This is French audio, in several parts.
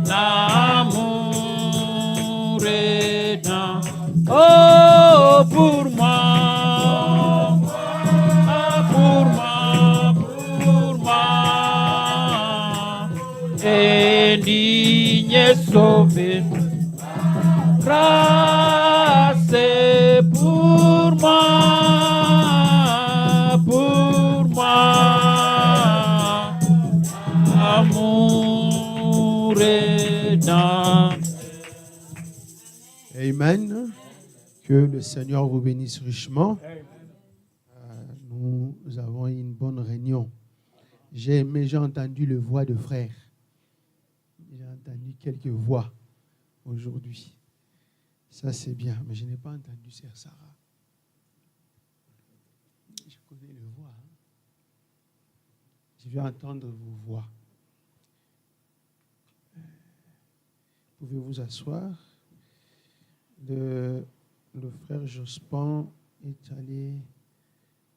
l'amour est dans. Oh, pour moi, indigne sauvé, grâce pour moi, amour est dans. Amen. Que le Seigneur vous bénisse richement. Nous avons eu une bonne réunion. J'ai entendu le voix de frère. J'ai entendu quelques voix aujourd'hui. Ça, c'est bien. Mais je n'ai pas entendu Sœur Sarah. Je connais le voix. Je vais entendre vos voix. Pouvez vous asseoir. Le frère Jospin est allé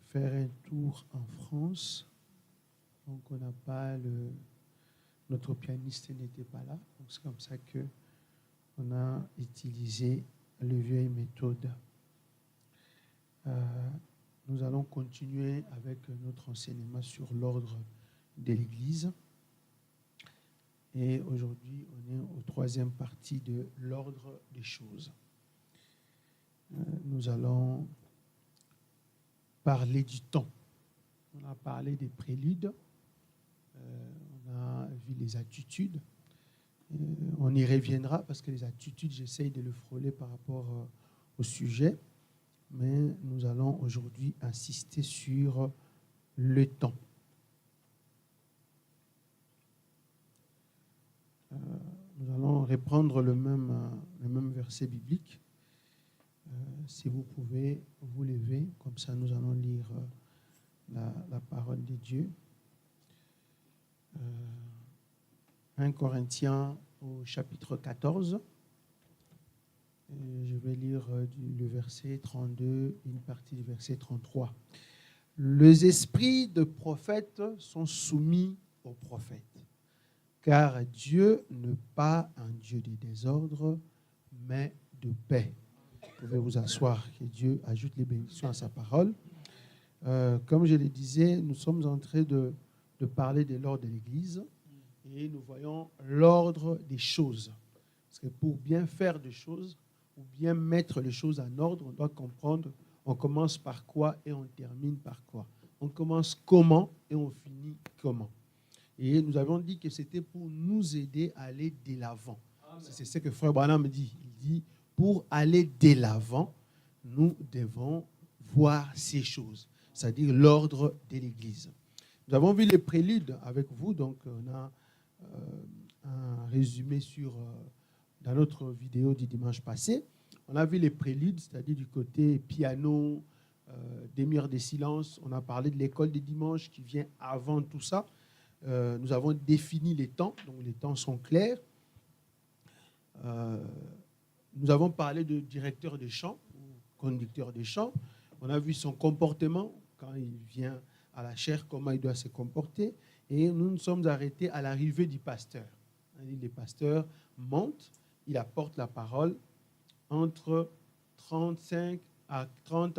faire un tour en France. Donc, on n'a pas notre pianiste n'était pas là. Donc, c'est comme ça qu'on a utilisé les vieilles méthodes. Nous allons continuer avec notre enseignement sur l'ordre de l'Église. Et aujourd'hui, on est au troisième partie de l'ordre des choses. Nous allons parler du temps. On a parlé des préludes. On a vu les attitudes. On y reviendra parce que les attitudes, j'essaye de le frôler par rapport au sujet. Mais nous allons aujourd'hui insister sur le temps. Nous allons reprendre le même verset biblique. Si vous pouvez vous lever, comme ça nous allons lire la parole de Dieu. 1 Corinthiens au chapitre 14. Je vais lire le verset 32, une partie du verset 33. Les esprits de prophètes sont soumis aux prophètes, car Dieu n'est pas un Dieu de désordre, mais de paix. Vous pouvez vous asseoir, que Dieu ajoute les bénédictions à sa parole. Comme je le disais, nous sommes en train de parler de l'ordre de l'Église et nous voyons l'ordre des choses. Parce que pour bien faire des choses, ou bien mettre les choses en ordre, on doit comprendre, on commence par quoi et on termine par quoi. On commence comment et on finit comment. Et nous avons dit que c'était pour nous aider à aller de l'avant. C'est ce que Frère Branham dit. Il dit, pour aller de l'avant, nous devons voir ces choses, c'est-à-dire l'ordre de l'Église. Nous avons vu les préludes avec vous, donc on a un résumé dans notre vidéo du dimanche passé. On a vu les préludes, c'est-à-dire du côté piano, demi-heure de silence. On a parlé de l'école des dimanches qui vient avant tout ça. Nous avons défini les temps, donc les temps sont clairs. Nous avons parlé de directeur de chant, ou conducteur de chant. On a vu son comportement quand il vient à la chaire, comment il doit se comporter. Et nous nous sommes arrêtés à l'arrivée du pasteur. Le pasteur monte, il apporte la parole entre 30 à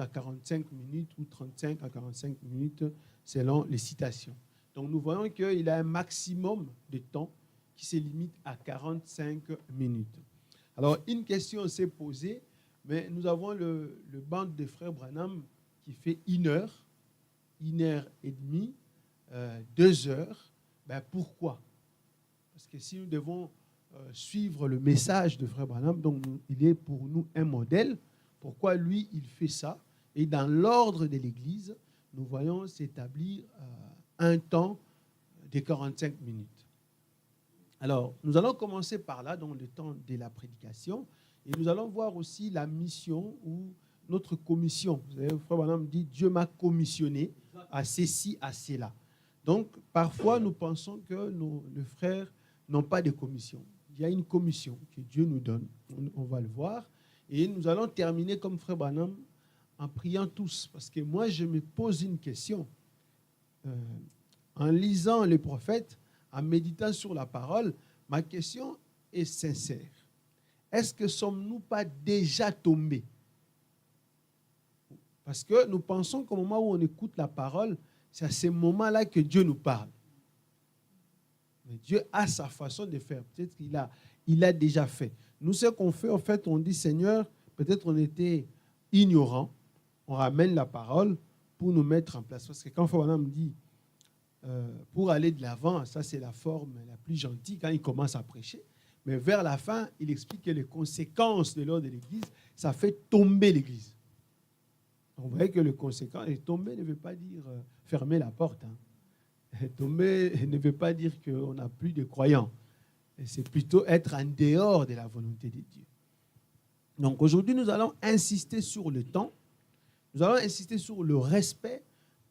45 minutes ou 35 à 45 minutes selon les citations. Donc nous voyons qu'il a un maximum de temps qui se limite à 45 minutes. Alors une question s'est posée, mais nous avons le band de frère Branham qui fait 1 heure, 1 heure et demie, 2 heures. Pourquoi? Parce que si nous devons suivre le message de frère Branham, donc il est pour nous un modèle. Pourquoi lui, il fait ça? Et dans l'ordre de l'Église, nous voyons s'établir un temps de 45 minutes. Alors, nous allons commencer par là, dans le temps de la prédication, et nous allons voir aussi la mission ou notre commission. Vous savez, frère Branham dit, Dieu m'a commissionné à ceci, à cela. Donc, parfois, nous pensons que les frères n'ont pas de commission. Il y a une commission que Dieu nous donne. On va le voir. Et nous allons terminer comme frère Branham en priant tous. Parce que moi, je me pose une question. En lisant les prophètes, en méditant sur la parole, ma question est sincère. Est-ce que sommes-nous pas déjà tombés? Parce que nous pensons qu'au moment où on écoute la parole, c'est à ce moment-là que Dieu nous parle. Mais Dieu a sa façon de faire. Peut-être qu'il a déjà fait. Nous, ce qu'on fait, en fait, on dit, Seigneur, peut-être on était ignorants, on ramène la parole pour nous mettre en place. Parce que quand Frère me dit, pour aller de l'avant, ça c'est la forme la plus gentille quand il commence à prêcher. Mais vers la fin, il explique que les conséquences de l'ordre de l'Église, ça fait tomber l'Église. On voit que le conséquent, et tomber ne veut pas dire fermer la porte. Tomber ne veut pas dire qu'on n'a plus de croyants. C'est plutôt être en dehors de la volonté de Dieu. Donc aujourd'hui, nous allons insister sur le temps. Nous allons insister sur le respect.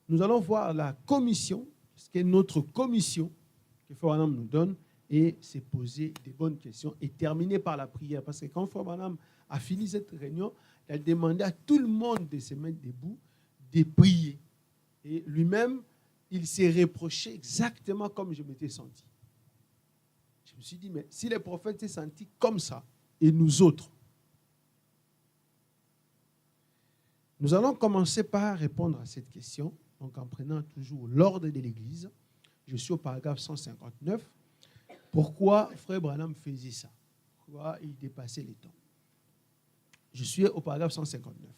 Nous allons voir la commission, ce qu'est notre commission que Frère Branham nous donne, et se poser des bonnes questions et terminer par la prière. Parce que quand Frère Branham a fini cette réunion, il a demandé à tout le monde de se mettre debout, de prier. Et lui-même, il s'est reproché exactement comme je m'étais senti. Je me suis dit, mais si les prophètes s'est senti comme ça, et nous autres, nous allons commencer par répondre à cette question, donc en prenant toujours l'ordre de l'Église. Je suis au paragraphe 159. Pourquoi Frère Branham faisait ça? Pourquoi il dépassait les temps? Je suis au paragraphe 159.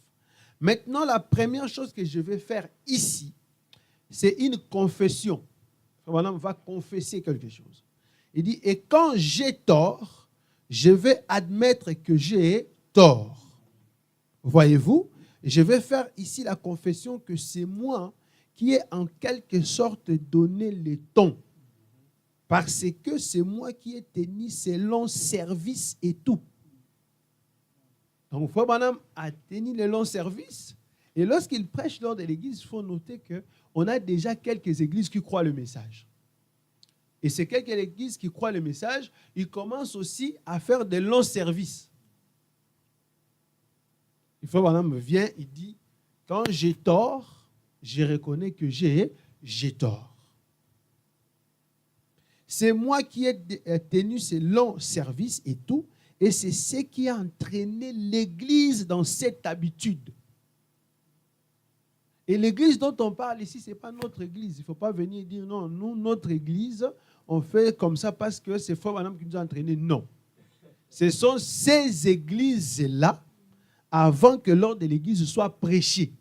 Maintenant, la première chose que je vais faire ici, c'est une confession. Frère Branham va confesser quelque chose. Il dit, et quand j'ai tort, je vais admettre que j'ai tort. Voyez-vous, je vais faire ici la confession que c'est moi qui ai en quelque sorte donné le ton. Parce que c'est moi qui ai tenu ces longs services et tout. Donc, Frère Branham a tenu les longs services. Et lorsqu'il prêche lors de l'église, il faut noter qu'on a déjà quelques églises qui croient le message. Et ces quelques églises qui croient le message, ils commencent aussi à faire des longs services. Le Frère Branham vient, il dit, quand j'ai tort, je reconnais que j'ai tort. C'est moi qui ai tenu ces longs services et tout, et c'est ce qui a entraîné l'Église dans cette habitude. Et l'Église dont on parle ici, ce n'est pas notre Église. Il ne faut pas venir dire non, nous, notre Église, on fait comme ça parce que c'est Frère Branham qui nous a entraînés. Non. Ce sont ces églises-là, avant que l'ordre de l'Église soit prêché.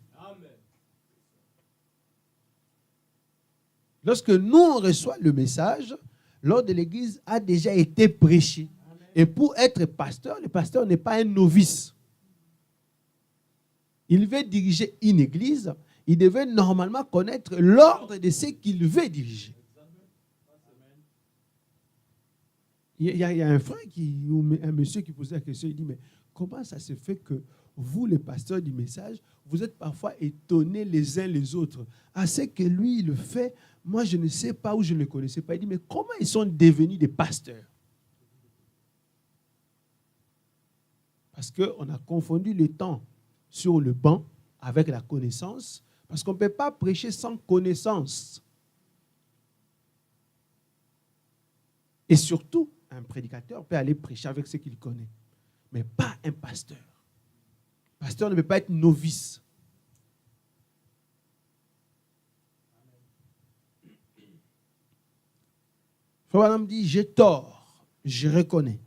Lorsque nous, on reçoit le message, l'ordre de l'Église a déjà été prêché. Et pour être pasteur, le pasteur n'est pas un novice. Il veut diriger une église, il devait normalement connaître l'ordre de ce qu'il veut diriger. Il y a un frère, ou un monsieur qui posait la question, il dit, mais comment ça se fait que vous, les pasteurs du message, vous êtes parfois étonnés les uns les autres? À ce que lui, il le fait, moi, je ne sais pas ou je ne le connaissais pas. Il dit, mais comment ils sont devenus des pasteurs? Parce qu'on a confondu le temps sur le banc avec la connaissance, parce qu'on ne peut pas prêcher sans connaissance. Et surtout, un prédicateur peut aller prêcher avec ce qu'il connaît, mais pas un pasteur. Un pasteur ne peut pas être novice. Frère Branham dit, j'ai tort, je reconnais.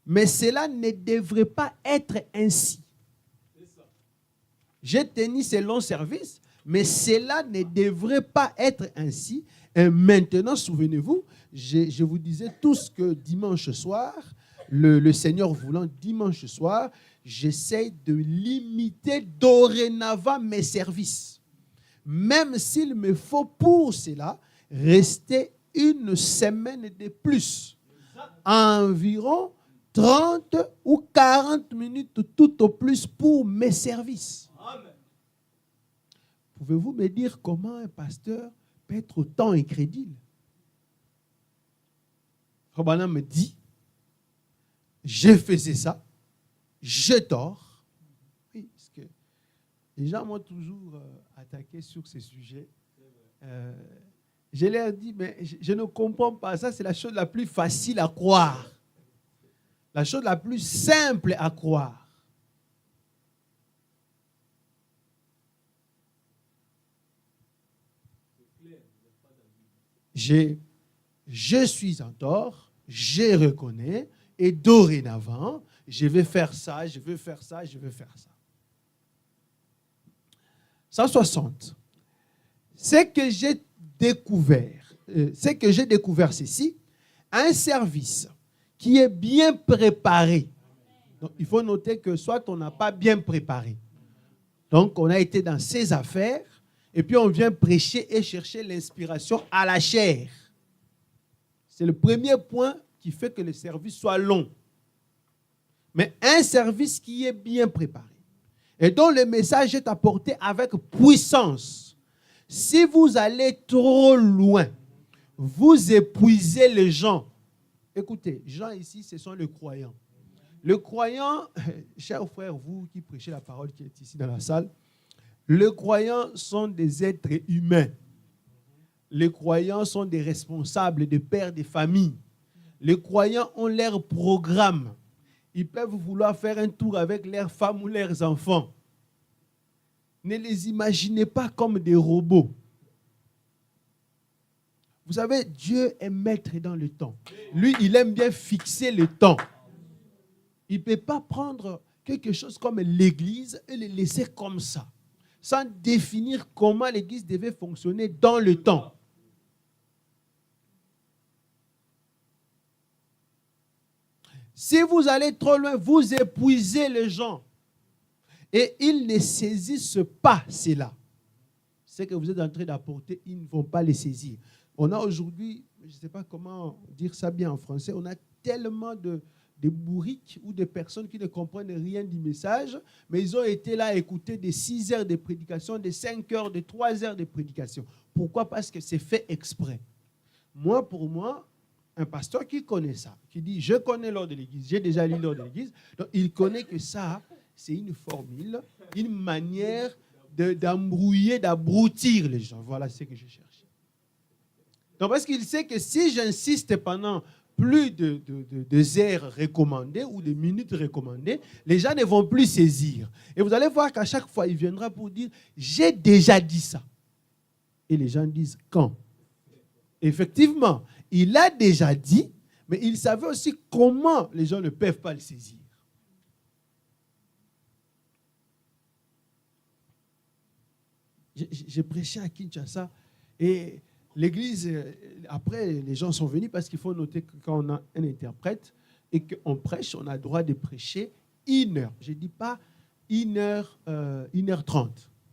Mais cela ne devrait pas être ainsi. J'ai tenu ces longs services, mais cela ne devrait pas être ainsi. Et maintenant, souvenez-vous, je vous disais tous que dimanche soir, le Seigneur voulant, dimanche soir, j'essaie de limiter dorénavant mes services. Même s'il me faut pour cela rester une semaine de plus. Environ 30 ou 40 minutes tout au plus pour mes services. Amen. Pouvez-vous me dire comment un pasteur peut être autant incrédule? Frère Branham me dit, j'ai fait ça, j'ai tort. Oui, parce que les gens m'ont toujours attaqué sur ces sujets. Je leur dis, mais je ne comprends pas. Ça, c'est la chose la plus facile à croire. La chose la plus simple à croire. Je suis en tort, je reconnais, et dorénavant, je vais faire ça, je vais faire ça, je vais faire ça. 160. C'est que j'ai découvert ceci, un service qui est bien préparé. Donc, il faut noter que soit on n'a pas bien préparé. Donc, on a été dans ses affaires, et puis on vient prêcher et chercher l'inspiration à la chair. C'est le premier point qui fait que le service soit long. Mais un service qui est bien préparé et dont le message est apporté avec puissance. Si vous allez trop loin, vous épuisez les gens. Écoutez, gens ici, ce sont les croyants. Le croyant, chers frères, vous qui prêchez la parole qui est ici dans la salle, les croyants sont des êtres humains. Les croyants sont des responsables, des pères de famille. Les croyants ont leur programme. Ils peuvent vouloir faire un tour avec leurs femmes ou leurs enfants. Ne les imaginez pas comme des robots. Vous savez, Dieu est maître dans le temps. Lui, il aime bien fixer le temps. Il ne peut pas prendre quelque chose comme l'Église et le laisser comme ça, sans définir comment l'Église devait fonctionner dans le temps. Si vous allez trop loin, vous épuisez les gens. Et ils ne saisissent pas cela. Ce que vous êtes en train d'apporter, ils ne vont pas les saisir. On a aujourd'hui, je ne sais pas comment dire ça bien en français, on a tellement de bourriques ou de personnes qui ne comprennent rien du message, mais ils ont été là à écouter des 6 heures de prédication, des 5 heures, des 3 heures de prédication. Pourquoi? Parce que c'est fait exprès. Moi, pour moi, un pasteur qui connaît ça, qui dit « je connais l'ordre de l'Église, j'ai déjà lu l'ordre de l'Église », donc il connaît que ça, c'est une formule, une manière d'embrouiller, d'abrutir les gens. Voilà ce que je cherche. Donc parce qu'il sait que si j'insiste pendant plus de heures recommandées ou de minutes recommandées, les gens ne vont plus saisir. Et vous allez voir qu'à chaque fois, il viendra pour dire « j'ai déjà dit ça ». Et les gens disent « quand ?» Effectivement, il a déjà dit, mais il savait aussi comment les gens ne peuvent pas le saisir. J'ai prêché à Kinshasa et l'église, après, les gens sont venus parce qu'il faut noter que quand on a un interprète et qu'on prêche, on a le droit de prêcher 1 heure. Je ne dis pas 1h30.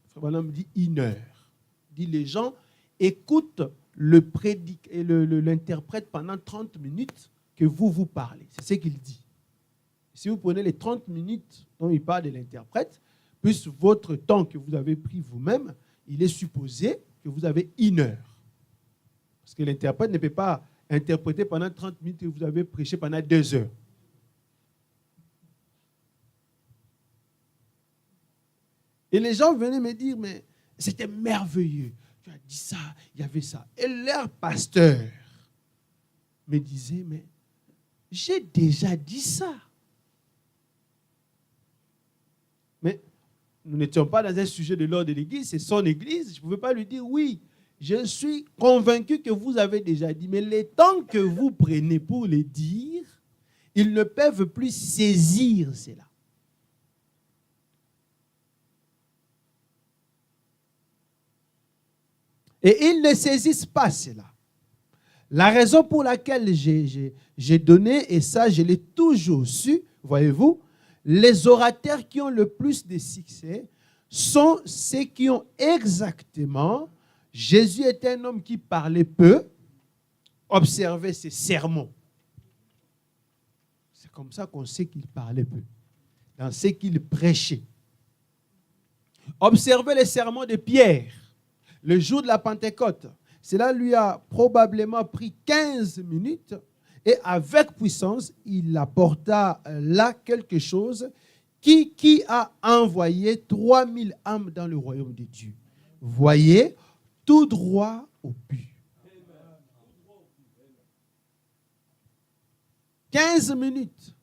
Frère Branham me dit 1 heure. Il dit les gens écoutent l'interprète pendant 30 minutes que vous parlez. C'est ce qu'il dit. Si vous prenez les 30 minutes dont il parle de l'interprète, plus votre temps que vous avez pris vous-même, il est supposé que vous avez 1 heure. Parce que l'interprète ne peut pas interpréter pendant 30 minutes et vous avez prêché pendant 2 heures. Et les gens venaient me dire, mais c'était merveilleux. Tu as dit ça, il y avait ça. Et leur pasteur me disait, mais j'ai déjà dit ça. Mais nous n'étions pas dans un sujet de l'ordre de l'Église, c'est son Église. Je ne pouvais pas lui dire, oui, je suis convaincu que vous avez déjà dit, mais les temps que vous prenez pour les dire, ils ne peuvent plus saisir cela. Et ils ne saisissent pas cela. La raison pour laquelle j'ai donné, et ça je l'ai toujours su, voyez-vous, les orateurs qui ont le plus de succès sont ceux qui ont exactement, Jésus était un homme qui parlait peu, observez ses sermons. C'est comme ça qu'on sait qu'il parlait peu, dans ce qu'il prêchait. Observez les sermons de Pierre, le jour de la Pentecôte. Cela lui a probablement pris 15 minutes et avec puissance, il apporta là quelque chose qui a envoyé 3000 âmes dans le royaume de Dieu. Voyez, tout droit au but. 15 minutes.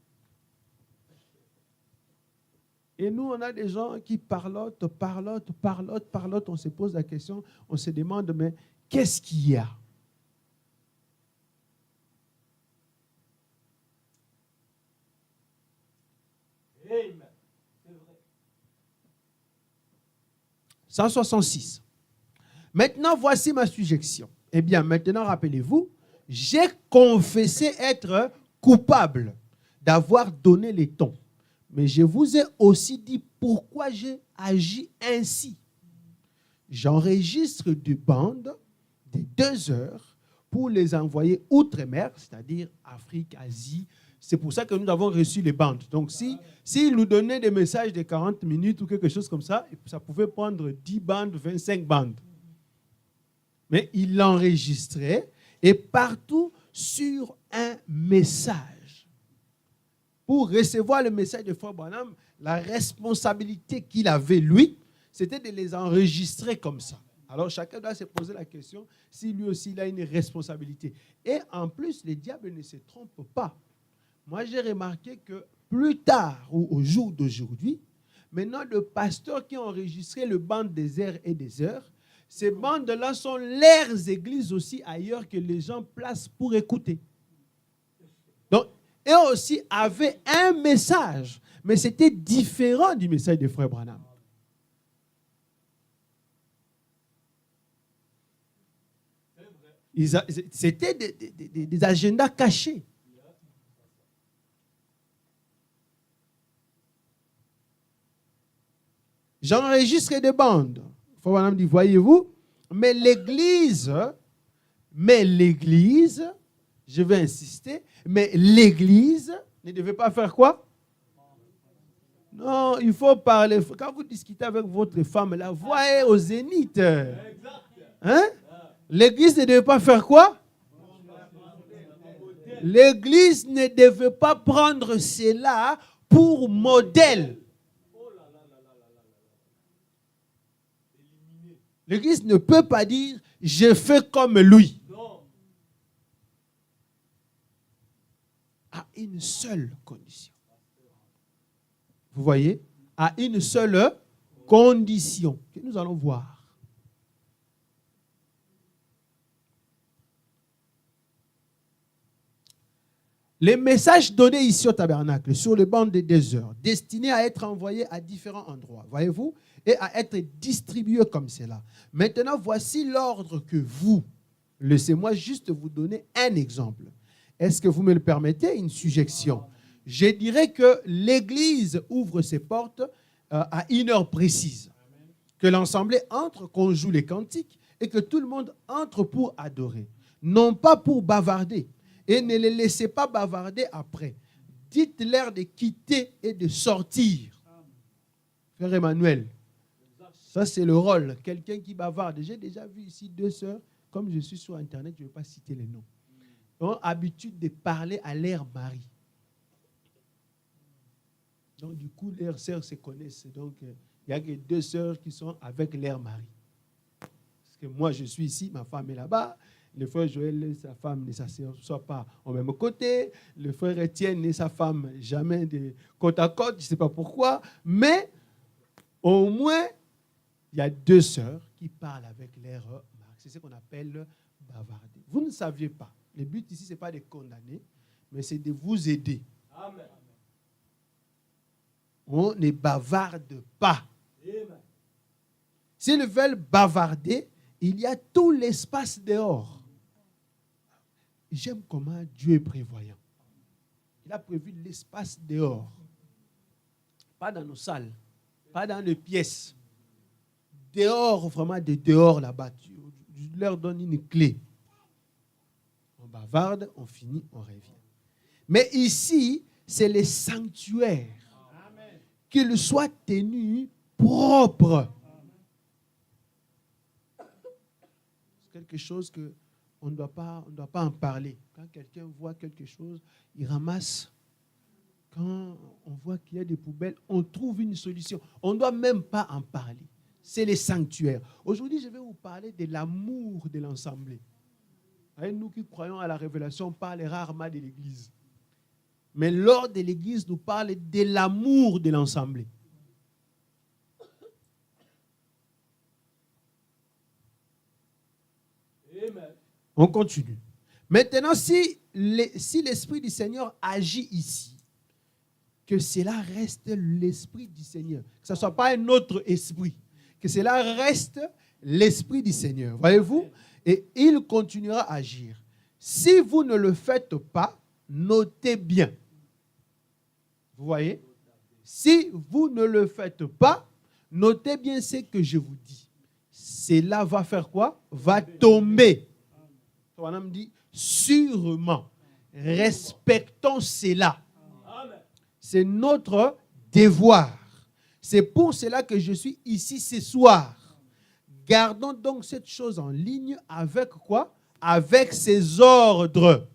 Et nous, on a des gens qui parlotent. On se pose la question, on se demande, mais qu'est-ce qu'il y a? Amen. 166. Maintenant, voici ma suggestion. Eh bien, maintenant, rappelez-vous, j'ai confessé être coupable d'avoir donné les tons. Mais je vous ai aussi dit pourquoi j'ai agi ainsi. J'enregistre des bandes de 2 heures pour les envoyer outre-mer, c'est-à-dire Afrique, Asie. C'est pour ça que nous avons reçu les bandes. Donc, s'il nous donnait des messages de 40 minutes ou quelque chose comme ça, ça pouvait prendre 10 bandes, 25 bandes. Mais il l'enregistrait et partout sur un message. Pour recevoir le message de Frère Branham, la responsabilité qu'il avait, lui, c'était de les enregistrer comme ça. Alors, chacun doit se poser la question si lui aussi il a une responsabilité. Et en plus, le diable ne se trompe pas. Moi, j'ai remarqué que plus tard, ou au jour d'aujourd'hui, maintenant, le pasteur qui a enregistré le bande des heures et des heures, ces bandes-là sont leurs églises aussi ailleurs que les gens placent pour écouter. Donc, eux aussi avaient un message, mais c'était différent du message de Frère Branham. C'était des agendas cachés. J'enregistre des bandes. Frère Branham dit, voyez-vous, mais l'église, je vais insister, mais l'église ne devait pas faire quoi? Non, il faut parler. Quand vous discutez avec votre femme, la voix est au zénith. Hein? L'église ne devait pas faire quoi? L'église ne devait pas prendre cela pour modèle. L'église ne peut pas dire « je fais comme lui ». À une seule condition. Vous voyez? À une seule condition que nous allons voir. Les messages donnés ici au tabernacle sur le banc des 2 heures, destinés à être envoyés à différents endroits, voyez-vous, et à être distribués comme cela. Maintenant, voici l'ordre que vous, laissez-moi juste vous donner un exemple. Est-ce que vous me le permettez, une suggestion? Je dirais que l'Église ouvre ses portes à une heure précise, que l'Assemblée entre, qu'on joue les cantiques et que tout le monde entre pour adorer, non pas pour bavarder. Et ne les laissez pas bavarder après. Dites-leur de quitter et de sortir. Frère Emmanuel, ça c'est le rôle. Quelqu'un qui bavarde. J'ai déjà vu ici 2 sœurs, comme je suis sur Internet, je ne vais pas citer les noms, ont habitude de parler à leur mari. Donc du coup, leurs sœurs se connaissent. Donc il n'y a que 2 sœurs qui sont avec leur mari. Parce que moi je suis ici, ma femme est là-bas. Le frère Joël et sa femme ne s'assoient pas au même côté. Le frère Étienne et sa femme, jamais de côte à côte. Je ne sais pas pourquoi. Mais au moins, il y a 2 sœurs qui parlent avec leur mari. C'est ce qu'on appelle bavarder. Vous ne saviez pas. Le but ici, ce n'est pas de condamner, mais c'est de vous aider. Amen. On ne bavarde pas. Amen. S'ils veulent bavarder, il y a tout l'espace dehors. J'aime comment Dieu est prévoyant. Il a prévu l'espace dehors. Pas dans nos salles, pas dans les pièces. Dehors, vraiment de dehors là-bas. Je leur donne une clé. On bavarde, on finit, on revient. Mais ici, c'est le sanctuaire. Qu'il soit tenu propre. C'est quelque chose que on ne doit pas en parler. Quand quelqu'un voit quelque chose, il ramasse. Quand on voit qu'il y a des poubelles, on trouve une solution. On ne doit même pas en parler. C'est les sanctuaires. Aujourd'hui, je vais vous parler de l'amour de l'Assemblée. Nous qui croyons à la révélation, on parle rarement de l'Église. Mais l'ordre de l'Église nous parle de l'amour de l'Assemblée. On continue. Maintenant, si l'Esprit du Seigneur agit ici, que cela reste l'Esprit du Seigneur. Que ce ne soit pas un autre esprit. Que cela reste l'Esprit du Seigneur. Voyez-vous? Et il continuera à agir. Si vous ne le faites pas, notez bien. Vous voyez? Si vous ne le faites pas, notez bien ce que je vous dis. Cela va faire quoi? Va tomber. On me dit, sûrement, respectons cela. C'est notre devoir. C'est pour cela que je suis ici ce soir. Gardons donc cette chose en ligne avec quoi? Avec ses ordres.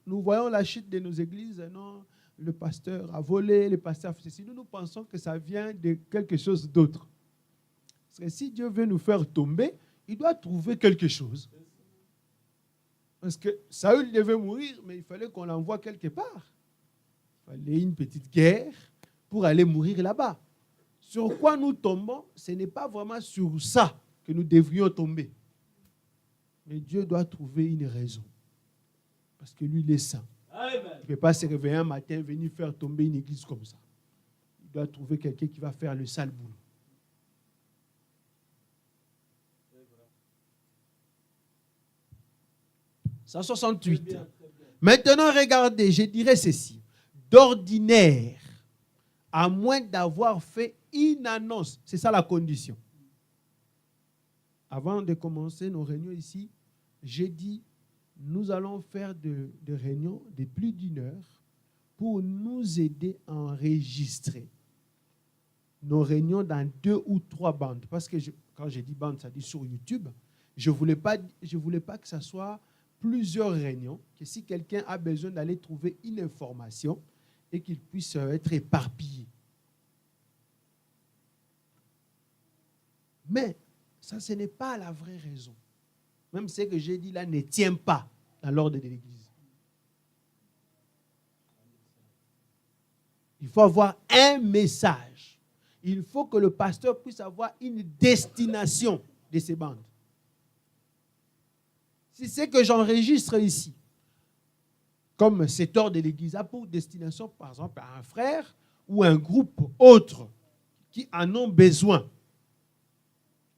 Nous voyons la chute de nos églises. Non, le pasteur a volé, le pasteur a fait ceci. Nous pensons que ça vient de quelque chose d'autre. Parce que si Dieu veut nous faire tomber, il doit trouver quelque chose. Parce que Saül devait mourir, mais il fallait qu'on l'envoie quelque part. Il fallait une petite guerre pour aller mourir là-bas. Sur quoi nous tombons, ce n'est pas vraiment sur ça que nous devrions tomber. Mais Dieu doit trouver une raison. Parce que lui, il est saint. Il ne peut pas se réveiller un matin et venir faire tomber une église comme ça. Il doit trouver quelqu'un qui va faire le sale boulot. « 168. Maintenant, regardez, je dirais ceci. D'ordinaire, à moins d'avoir fait une annonce. C'est ça la condition. Avant de commencer nos réunions ici, j'ai dit, nous allons faire des réunions de plus d'une heure pour nous aider à enregistrer nos réunions dans 2 ou 3 bandes. Parce que quand j'ai dit bande, ça dit sur YouTube. Je ne voulais pas que ça soit plusieurs réunions, que si quelqu'un a besoin d'aller trouver une information et qu'il puisse être éparpillé. Mais ça, ce n'est pas la vraie raison. Même ce que j'ai dit là ne tient pas dans l'ordre de l'Église. Il faut avoir un message. Il faut que le pasteur puisse avoir une destination de ces bandes. Si c'est que j'enregistre ici, comme cet ordre de l'Église a pour destination, par exemple, à un frère ou un groupe autre qui en ont besoin,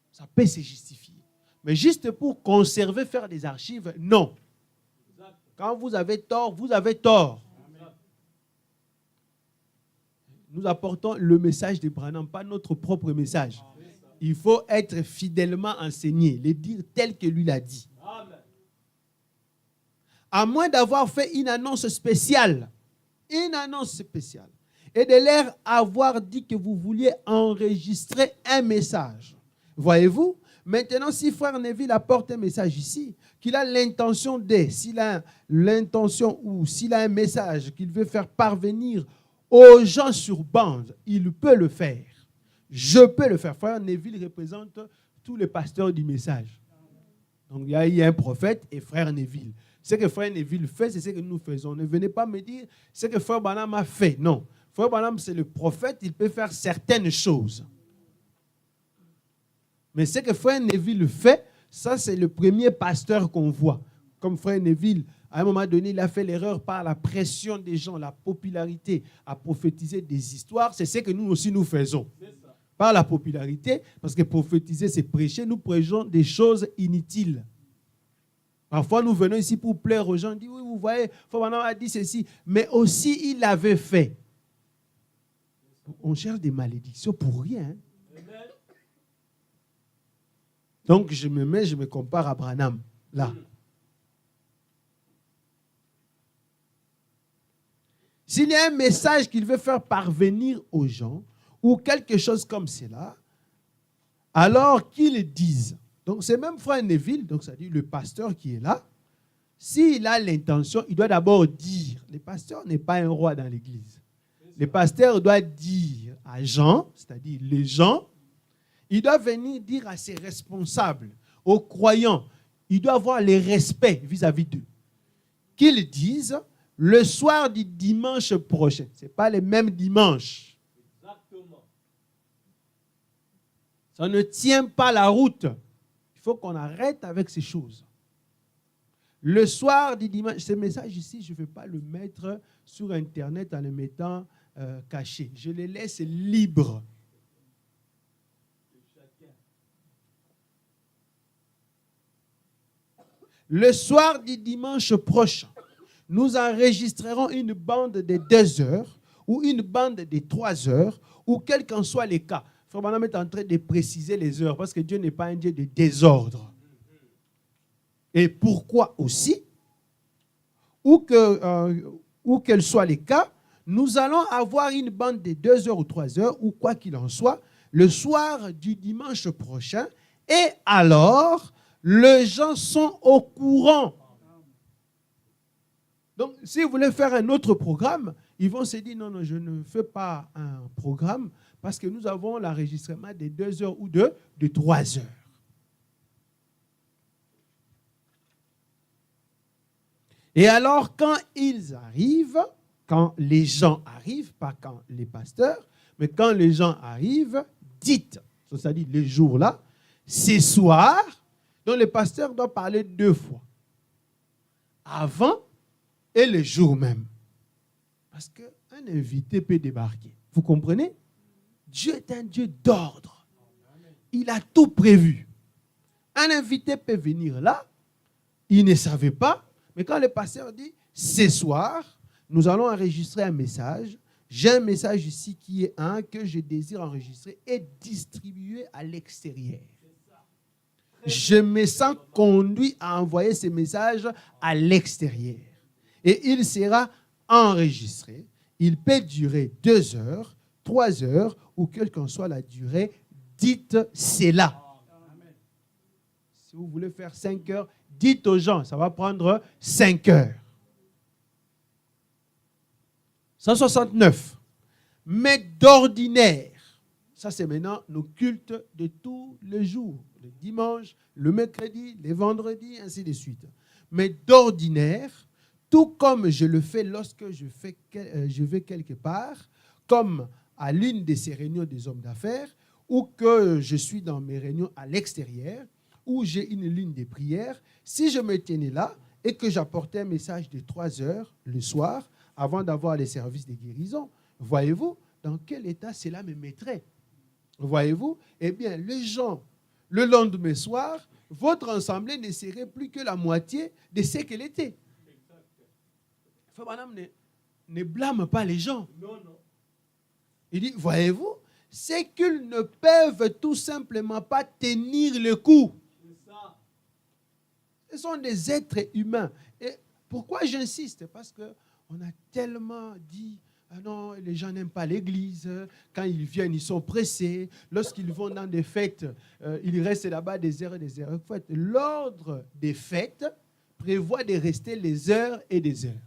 ça peut se justifier. Mais juste pour conserver, faire des archives, non. Quand vous avez tort, vous avez tort. Nous apportons le message de Branham, pas notre propre message. Il faut être fidèlement enseigné, le dire tel que lui l'a dit. À moins d'avoir fait une annonce spéciale, et de leur avoir dit que vous vouliez enregistrer un message. Voyez-vous? Maintenant, si Frère Neville apporte un message ici, qu'il a l'intention s'il a l'intention ou s'il a un message qu'il veut faire parvenir aux gens sur bande, il peut le faire. Je peux le faire. Frère Neville représente tous les pasteurs du message. Donc, il y a un prophète et Frère Neville. Ce que Frère Neville fait, c'est ce que nous faisons. Ne venez pas me dire ce que Frère Branham a fait. Non. Frère Branham, c'est le prophète, il peut faire certaines choses. Mais ce que Frère Neville fait, ça, c'est le premier pasteur qu'on voit. Comme Frère Neville, à un moment donné, il a fait l'erreur par la pression des gens, la popularité, à prophétiser des histoires. C'est ce que nous aussi nous faisons. Par la popularité, parce que prophétiser, c'est prêcher. Nous prêchons des choses inutiles. Parfois, nous venons ici pour plaire aux gens. On dit, oui, vous voyez, Fabana a dit ceci. Mais aussi, il l'avait fait. On cherche des malédictions pour rien. Donc, je me compare à Branham, là. S'il y a un message qu'il veut faire parvenir aux gens, ou quelque chose comme cela, alors qu'ils disent. Donc, c'est même Frère Neville, donc ça dit le pasteur qui est là. S'il a l'intention, il doit d'abord dire. Le pasteur n'est pas un roi dans l'église. Le pasteur doit dire à Jean, c'est-à-dire les gens, il doit venir dire à ses responsables, aux croyants, il doit avoir le respect vis-à-vis d'eux. qu'ils disent le soir du dimanche prochain. Ce n'est pas les mêmes dimanches. Exactement. Ça ne tient pas la route. Il faut qu'on arrête avec ces choses. Le soir du dimanche, ce message ici, je ne vais pas le mettre sur Internet en le mettant caché. Je les laisse libres. Le soir du dimanche prochain, nous enregistrerons une bande de 2 heures ou une bande de 3 heures ou quels qu'en soient les cas. Frère Branham est en train de préciser les heures parce que Dieu n'est pas un Dieu de désordre. Et pourquoi aussi, ou quels soient les cas, nous allons avoir une bande de 2 heures ou 3 heures ou quoi qu'il en soit le soir du dimanche prochain et alors les gens sont au courant. Donc, si vous voulez faire un autre programme, ils vont se dire, non, je ne fais pas un programme parce que nous avons l'enregistrement de 2 heures ou de 3 heures. Et alors, quand ils arrivent, quand les gens arrivent, pas quand les pasteurs, mais quand les gens arrivent, dites, c'est-à-dire les jours-là, ces soirs, donc le pasteur doit parler 2 fois. Avant et le jour même. Parce qu'un invité peut débarquer. Vous comprenez? Dieu est un Dieu d'ordre. Il a tout prévu. Un invité peut venir là, il ne savait pas, mais quand le pasteur dit, ce soir, nous allons enregistrer un message, j'ai un message ici qui est un que je désire enregistrer et distribuer à l'extérieur. Je me sens conduit à envoyer ce message à l'extérieur. Et il sera enregistré. Il peut durer 2 heures, 3 heures, ou quelle qu'en soit la durée. Dites cela. Si vous voulez faire 5 heures, dites aux gens, ça va prendre 5 heures. 169. Mais d'ordinaire, ça c'est maintenant nos cultes de tous les jours. Le dimanche, le mercredi, les vendredis, ainsi de suite. Mais d'ordinaire, tout comme je le fais lorsque je vais quelque part, comme à l'une de ces réunions des hommes d'affaires, ou que je suis dans mes réunions à l'extérieur, ou j'ai une ligne de prière, si je me tenais là et que j'apportais un message de 3 heures le soir, avant d'avoir les services de guérison, voyez-vous dans quel état cela me mettrait? Voyez-vous? Eh bien, les gens, le lendemain soir, votre assemblée ne serait plus que la moitié de ce qu'elle était. Frère Branham ne blâme pas les gens. Non, non. Il dit, voyez-vous, c'est qu'ils ne peuvent tout simplement pas tenir le coup. C'est ça. Ce sont des êtres humains. Et pourquoi j'insiste? Parce qu'on a tellement dit, ah non, les gens n'aiment pas l'église. Quand ils viennent, ils sont pressés. Lorsqu'ils vont dans des fêtes, ils restent là-bas des heures et des heures. En fait, l'ordre des fêtes prévoit de rester les heures et des heures.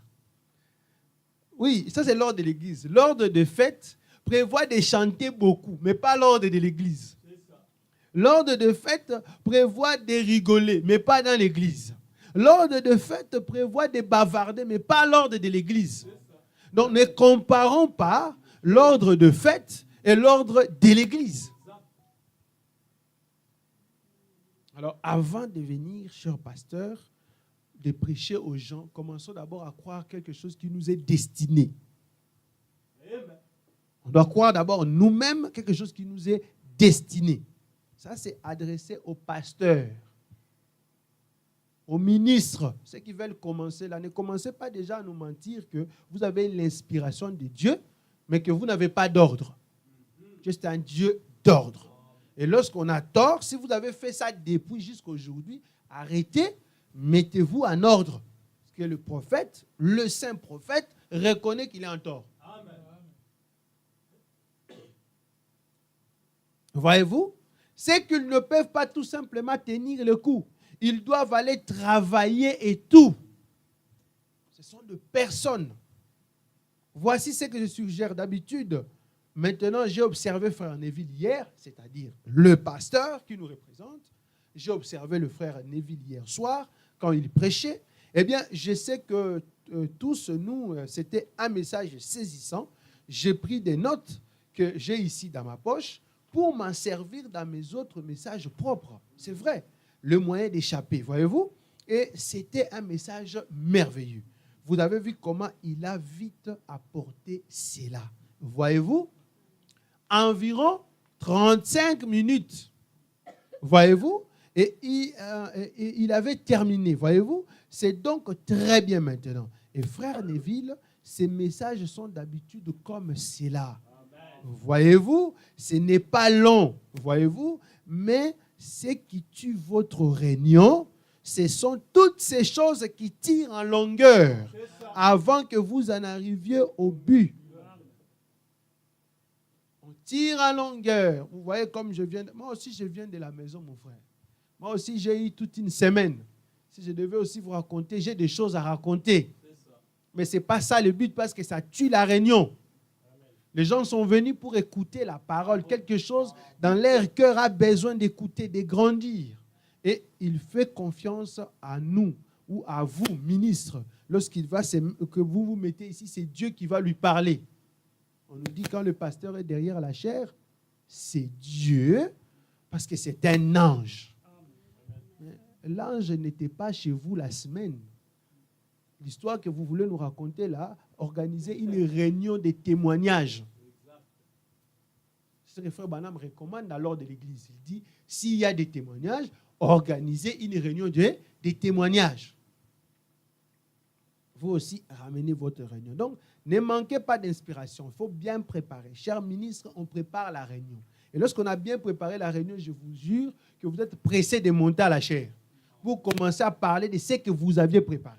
Oui, ça c'est l'ordre de l'église. L'ordre des fêtes prévoit de chanter beaucoup, mais pas l'ordre de l'église. L'ordre de fête prévoit de rigoler, mais pas dans l'église. L'ordre de fête prévoit de bavarder, mais pas l'ordre de l'église. Donc ne comparons pas l'ordre de fête et l'ordre de l'église. Alors, avant de venir, cher pasteur, de prêcher aux gens, commençons d'abord à croire quelque chose qui nous est destiné. On doit croire d'abord nous-mêmes quelque chose qui nous est destiné. Ça, c'est adressé aux pasteurs, aux ministres, ceux qui veulent commencer là. Ne commencez pas déjà à nous mentir que vous avez l'inspiration de Dieu, mais que vous n'avez pas d'ordre. Dieu, c'est un Dieu d'ordre. Et lorsqu'on a tort, si vous avez fait ça depuis jusqu'à aujourd'hui, arrêtez, mettez-vous en ordre. Parce que le prophète, le saint prophète, reconnaît qu'il est en tort. Amen. Voyez-vous? C'est qu'ils ne peuvent pas tout simplement tenir le coup. Ils doivent aller travailler et tout. Ce sont des personnes. Voici ce que je suggère d'habitude. Maintenant, j'ai observé frère Neville hier, c'est-à-dire le pasteur qui nous représente. J'ai observé le frère Neville hier soir quand il prêchait. Eh bien, je sais que tous, nous, c'était un message saisissant. J'ai pris des notes que j'ai ici dans ma poche pour m'en servir dans mes autres messages propres. C'est vrai, le moyen d'échapper, voyez-vous? Et c'était un message merveilleux. Vous avez vu comment il a vite apporté cela. Voyez-vous? Environ 35 minutes. Voyez-vous? Et il avait terminé. Voyez-vous? C'est donc très bien maintenant. Et frère Neville, ces messages sont d'habitude comme cela. Voyez-vous? Ce n'est pas long. Voyez-vous? Mais ce qui tue votre réunion, ce sont toutes ces choses qui tirent en longueur avant que vous en arriviez au but. On tire en longueur. Vous voyez comme je viens. Moi aussi, je viens de la maison, mon frère. Moi aussi, j'ai eu toute une semaine. Si je devais aussi vous raconter, j'ai des choses à raconter. Mais ce n'est pas ça le but parce que ça tue la réunion. Les gens sont venus pour écouter la parole. Quelque chose dans leur cœur a besoin d'écouter, de grandir. Et il fait confiance à nous ou à vous, ministres. Lorsqu'il va, que vous vous mettez ici, c'est Dieu qui va lui parler. On nous dit quand le pasteur est derrière la chair, c'est Dieu parce que c'est un ange. L'ange n'était pas chez vous la semaine. L'histoire que vous voulez nous raconter là, organiser une réunion de témoignages. C'est ce que le frère Branham recommande à l'ordre de l'église. Il dit, s'il y a des témoignages, organisez une réunion de témoignages. Vous aussi, ramenez votre réunion. Donc, ne manquez pas d'inspiration. Il faut bien préparer. Chers ministres, on prépare la réunion. Et lorsqu'on a bien préparé la réunion, je vous jure que vous êtes pressés de monter à la chaire. Vous commencez à parler de ce que vous aviez préparé.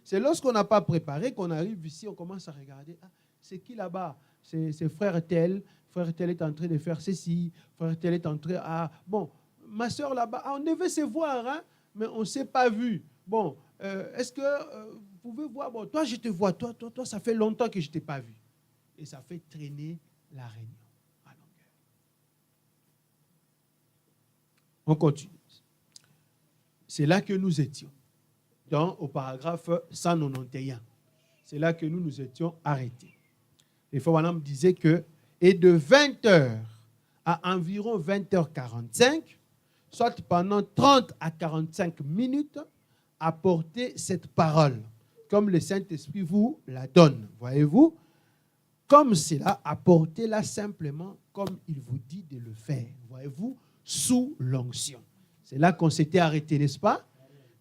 C'est lorsqu'on n'a pas préparé qu'on arrive ici, on commence à regarder. Ah, c'est qui là-bas? C'est frère tel. Frère tel est en train de faire ceci. Frère tel est en train... Ah, bon, ma soeur là-bas, on devait se voir, hein, mais on ne s'est pas vu. Bon, est-ce que vous pouvez voir? Bon, toi, je te vois. Toi, ça fait longtemps que je ne t'ai pas vu. Et ça fait traîner la réunion à longueur. On continue. C'est là que nous étions. Au paragraphe 191. C'est là que nous nous étions arrêtés. Et frère Branham disait que, et de 20h à environ 20h45, soit pendant 30 à 45 minutes, apportez cette parole, comme le Saint-Esprit vous la donne. Voyez-vous? Comme cela, apportez-la simplement comme il vous dit de le faire. Voyez-vous? Sous l'onction. C'est là qu'on s'était arrêté, n'est-ce pas?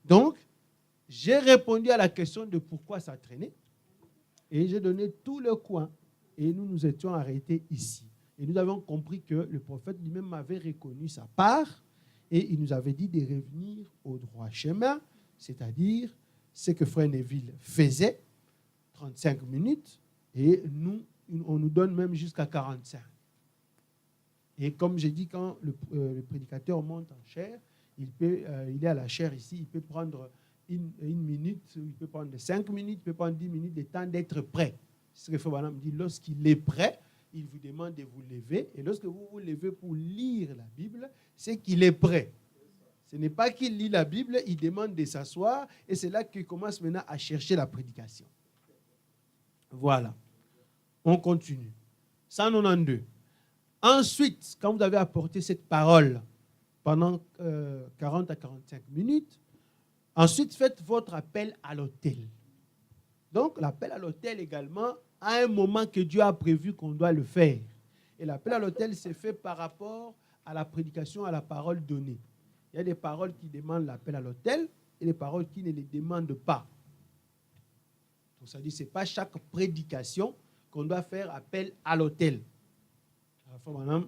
Donc, j'ai répondu à la question de pourquoi ça traînait et j'ai donné tout le coin et nous nous étions arrêtés ici. Et nous avons compris que le prophète lui-même avait reconnu sa part et il nous avait dit de revenir au droit chemin, c'est-à-dire ce que frère Neville faisait, 35 minutes, et nous, on nous donne même jusqu'à 45. Et comme j'ai dit, quand le prédicateur monte en chair, il est à la chair ici, il peut prendre une minute, il peut prendre 5 minutes, il peut prendre 10 minutes de temps d'être prêt. C'est ce que frère Branham dit, lorsqu'il est prêt, il vous demande de vous lever. Et lorsque vous vous levez pour lire la Bible, c'est qu'il est prêt. Ce n'est pas qu'il lit la Bible, il demande de s'asseoir et c'est là qu'il commence maintenant à chercher la prédication. Voilà. On continue. 192. Ensuite, quand vous avez apporté cette parole pendant 40 à 45 minutes, ensuite faites votre appel à l'autel. Donc l'appel à l'autel également à un moment que Dieu a prévu qu'on doit le faire. Et l'appel à l'autel s'est fait par rapport à la prédication, à la parole donnée. Il y a des paroles qui demandent l'appel à l'autel et des paroles qui ne les demandent pas. Donc ça dit, ce n'est pas chaque prédication qu'on doit faire appel à l'autel. La femme madame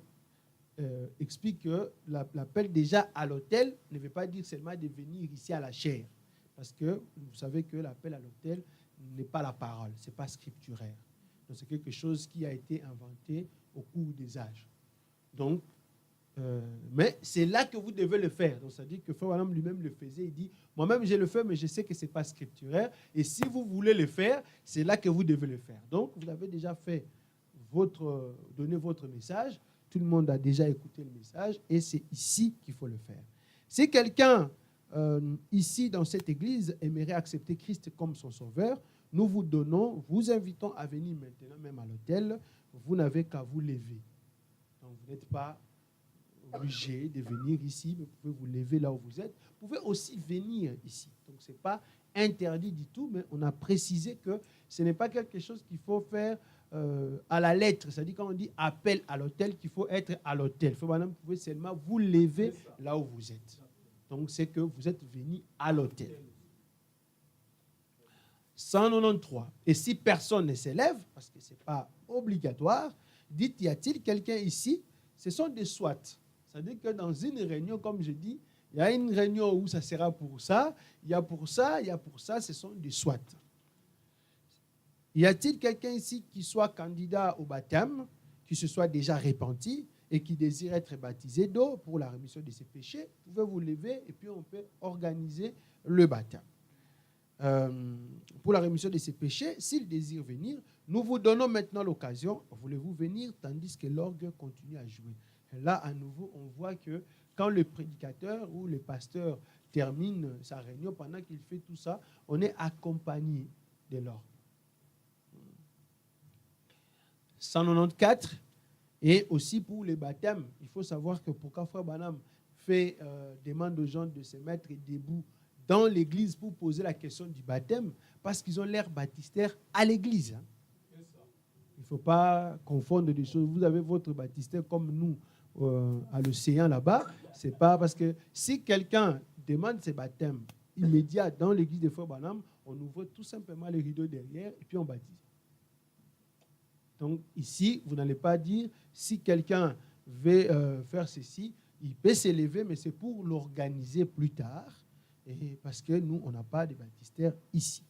explique que l'appel déjà à l'autel ne veut pas dire seulement de venir ici à la chair. Parce que vous savez que l'appel à l'autel n'est pas la parole, ce n'est pas scripturaire. Donc c'est quelque chose qui a été inventé au cours des âges. Donc, mais c'est là que vous devez le faire. Donc ça dit que frère Branham lui-même le faisait. Il dit, moi-même je le fais, mais je sais que ce n'est pas scripturaire. Et si vous voulez le faire, c'est là que vous devez le faire. Donc vous avez déjà fait donné votre message. Tout le monde a déjà écouté le message et c'est ici qu'il faut le faire. Si quelqu'un ici, dans cette église, aimerait accepter Christ comme son sauveur, nous vous invitons à venir maintenant même à l'hôtel. Vous n'avez qu'à vous lever. Donc, vous n'êtes pas obligé de venir ici, mais vous pouvez vous lever là où vous êtes. Vous pouvez aussi venir ici. Donc, ce n'est pas interdit du tout, mais on a précisé que ce n'est pas quelque chose qu'il faut faire à la lettre. C'est-à-dire quand on dit appel à l'hôtel, qu'il faut être à l'hôtel. Vous pouvez seulement vous lever là où vous êtes. Donc, c'est que vous êtes venu à l'hôtel. 193. Et si personne ne s'élève, parce que ce n'est pas obligatoire, dites, y a-t-il quelqu'un ici? Ce sont des SWAT. C'est-à-dire que dans une réunion, comme je dis, il y a une réunion où ça sera pour ça, il y a pour ça, il y a pour ça, ce sont des SWAT. Y a-t-il quelqu'un ici qui soit candidat au baptême, qui se soit déjà repenti et qui désire être baptisé d'eau pour la rémission de ses péchés? Vous pouvez vous lever et puis on peut organiser le baptême. Pour la rémission de ses péchés, s'il désire venir, nous vous donnons maintenant l'occasion. Voulez-vous venir tandis que l'orgue continue à jouer? Et là, à nouveau, on voit que quand le prédicateur ou le pasteur termine sa réunion, pendant qu'il fait tout ça, on est accompagné de l'orgue. 194. Et aussi pour les baptêmes, il faut savoir que pour quand Frère Branham fait demande aux gens de se mettre debout dans l'église pour poser la question du baptême, parce qu'ils ont l'air baptistère à l'église. Hein. Il ne faut pas confondre des choses. Vous avez votre baptistère comme nous à l'océan là-bas. Ce n'est pas parce que si quelqu'un demande ses baptêmes immédiats dans l'église de Frère Branham, on ouvre tout simplement les rideaux derrière et puis on baptise. Donc ici, vous n'allez pas dire si quelqu'un veut faire ceci, il peut s'élever, mais c'est pour l'organiser plus tard. Et parce que nous, on n'a pas de baptistère ici.